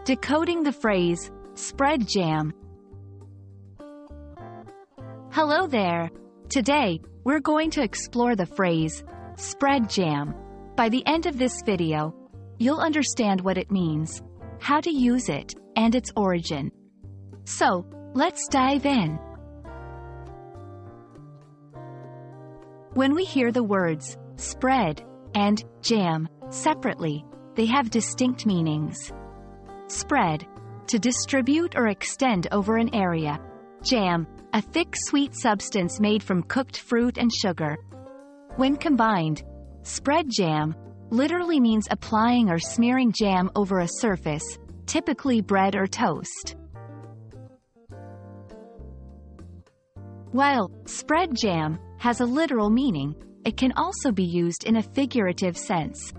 Decoding the phrase, spread jam. Hello there. Today, we're going to explore the phrase, spread jam. By the end of this video, you'll understand what it means, how to use it, and its origin. So, let's dive in. When we hear the words, spread, and jam, separately, they have distinct meanings. Spread, to distribute or extend over an area. Jam, a thick sweet substance made from cooked fruit and sugar. When combined, spread jam literally means applying or smearing jam over a surface, typically bread or toast. While spread jam has a literal meaning, it can also be used in a figurative sense.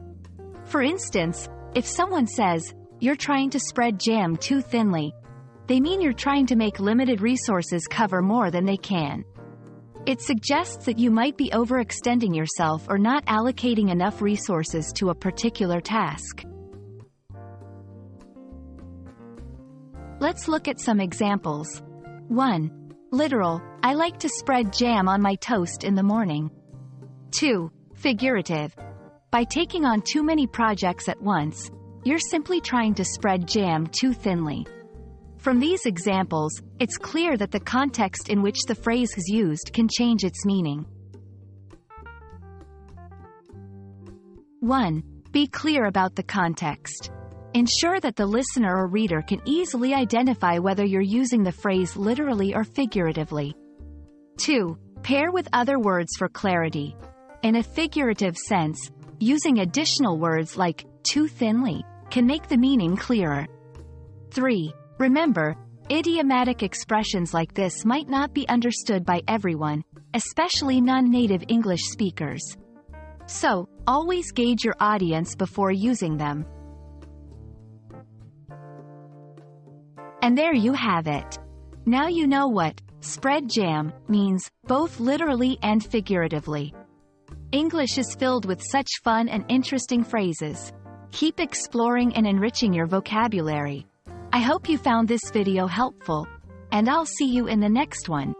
For instance, if someone says, "You're trying to spread jam too thinly," they mean you're trying to make limited resources cover more than they can. It suggests that you might be overextending yourself or not allocating enough resources to a particular task. Let's look at some examples. 1. Literal, I like to spread jam on my toast in the morning. 2. Figurative. By taking on too many projects at once, you're simply trying to spread jam too thinly. From these examples, it's clear that the context in which the phrase is used can change its meaning. 1. Be clear about the context. Ensure that the listener or reader can easily identify whether you're using the phrase literally or figuratively. 2. Pair with other words for clarity. In a figurative sense, using additional words like too thinly can make the meaning clearer. 3. Remember, idiomatic expressions like this might not be understood by everyone, especially non-native English speakers. So, always gauge your audience before using them. And there you have it. Now you know what spread jam means, both literally and figuratively. English is filled with such fun and interesting phrases. Keep exploring and enriching your vocabulary. I hope you found this video helpful, and I'll see you in the next one.